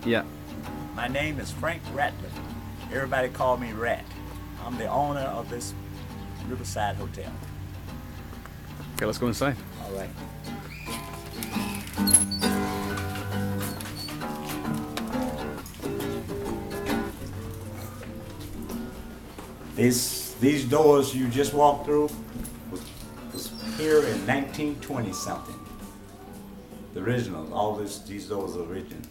Yeah. My name is Frank Ratliff. Everybody call me Rat. I'm the owner of this Riverside Hotel. Okay, let's go inside. All right. These doors you just walked through was here in 1920 something. The original, these doors are original.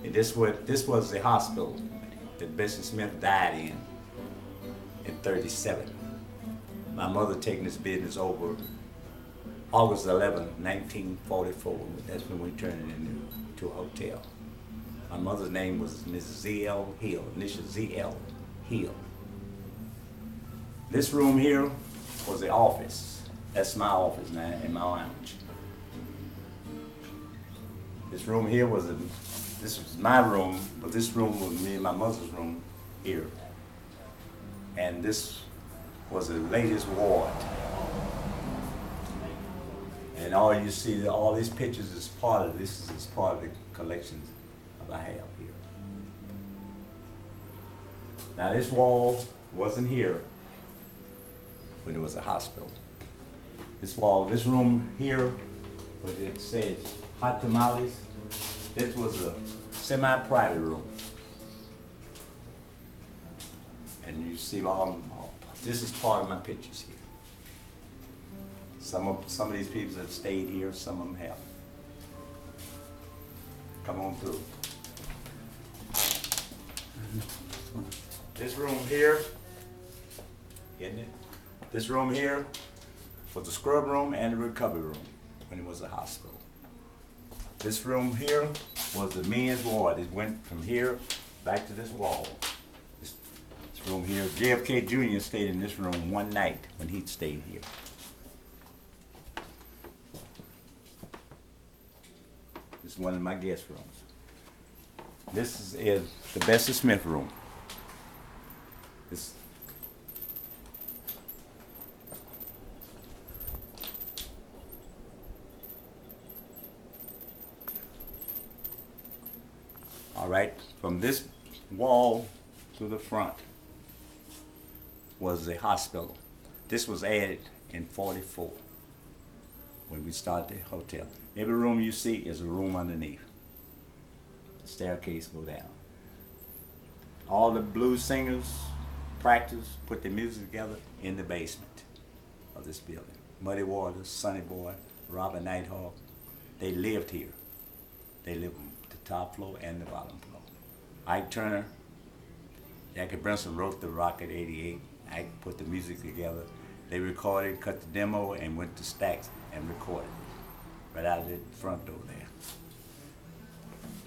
And this was the hospital that Bessie Smith died in 37. My mother taking this business over August 11, 1944. That's when we turned it into a hotel. My mother's name was Mrs. Z.L. Hill, initial Z.L. Hill. This room here was the office. That's my office now in my lounge. This room here this was my room, but this room was me and my mother's room here. And this was the latest ward. And all you see, all these pictures is part of this, is part of the collections that I have here. Now this wall wasn't here when it was a hospital. This room here, where it says hot tamales, this was a semi-private room. And you see this is part of my pictures here. Some of these people have stayed here, some of them haven't. Come on through. This room here, isn't it? This room here was the scrub room and the recovery room when it was a hospital. This room here was the men's ward. It went from here back to this wall. This room here, JFK Jr. stayed in this room one night when he stayed here. This is one of my guest rooms. This is the Bessie Smith room. All right, from this wall to the front was the hospital. This was added in 44 when we started the hotel. Every room you see is a room underneath. The staircase go down. All the blues singers practice, put their music together in the basement of this building. Muddy Waters, Sonny Boy, Robert Nighthawk, they lived here. They lived on the top floor and the bottom floor. Ike Turner, Jackie Brinson wrote the Rocket 88. Ike put the music together. They recorded, cut the demo, and went to Stax and recorded right out of the front door there.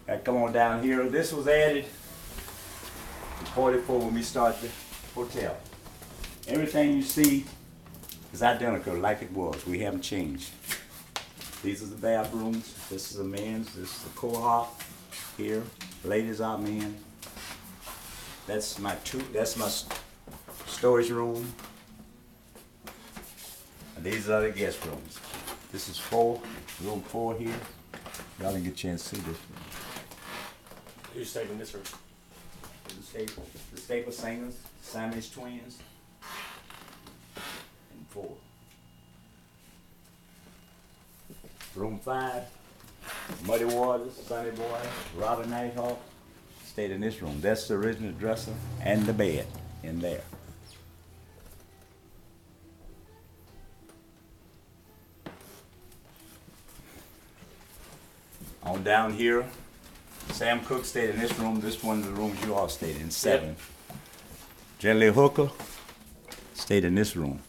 Now come on down here. This was added in 44 when we started the hotel. Everything you see is identical like it was. We haven't changed. These are the bathrooms. This is the men's. This is the cohort here. Ladies are men. That's my storage room. And these are the guest rooms. This is room 4 here. Y'all didn't get a chance to see this room. Who stayed in this room? The Staple Singers, Siamese Twins, and 4. Room 5, Muddy Waters, Sonny Boy, Robert Nighthawk stayed in this room. That's the original dresser and the bed in there. On down here, Sam Cooke stayed in this room. This one of the rooms you all stayed in, 7. Yep. Jelly Hooker stayed in this room.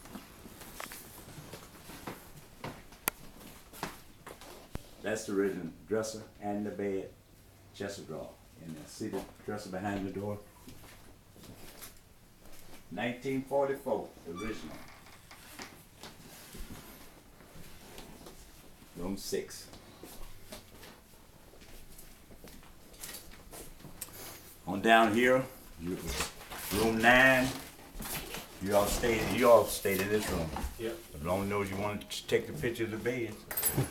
That's the original dresser and the bed, chest of drawer in there. See the dresser behind the door? 1944, the original. Room 6. On down here, room 9. You all stayed in this room. Yep. As long as you want to take the picture of the bed,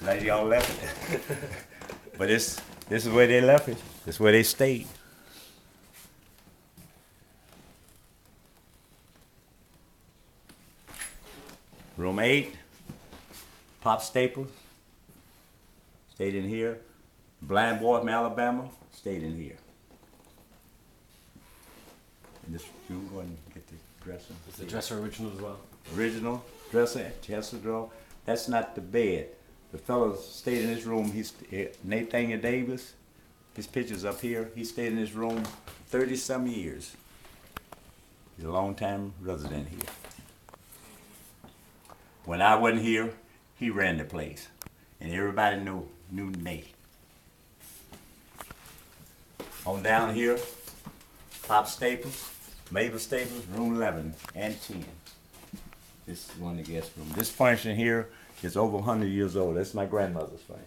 like y'all left it. But this is where they left it. That's where they stayed. Room 8, Pop Staples, stayed in here. Blind boy from Alabama, stayed in here. And this, you go and get the dresser. Is the dresser original as well? Original dresser, chest of drawer. That's not the bed. The fellow stayed in this room. He's Nathaniel Davis. His picture's up here. He stayed in this room 30-some years. He's a long-time resident here. When I wasn't here, he ran the place, and everybody knew Nate. On down here, Pop Staples, Mabel Staples, room 11 and 10. This is one of the guest rooms. This furniture here is over 100 years old. That's my grandmother's furniture.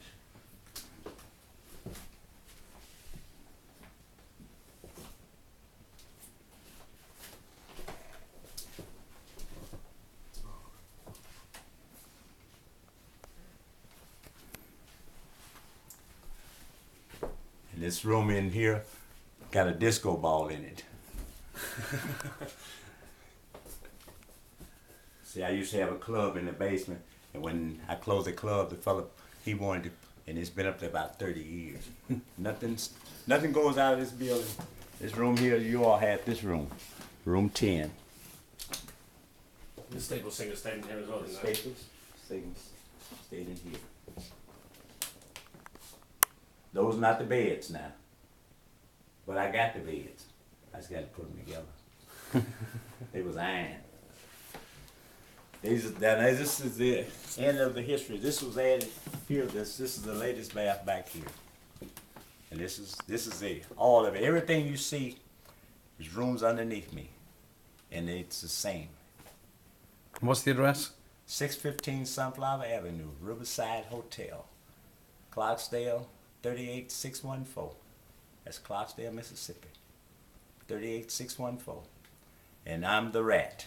And this room in here got a disco ball in it. See, I used to have a club in the basement, and when I closed the club, the fella, he wanted to, and it's been up there about 30 years. Nothing goes out of this building. This room here, you all had this room, room 10. The Staples singer stayed in here as well, didn't they? Staples, stayed in here. Those not the beds now, but I got the beds. I just got to put them together. They was iron. This is the end of the history. This was added here. This is the latest bath back here, and this is it. All of it. Everything you see is rooms underneath me, and it's the same. What's the address? 615 Sunflower Avenue, Riverside Hotel, Clarksdale, 38614. That's Clarksdale, Mississippi. 38614. And I'm the Rat.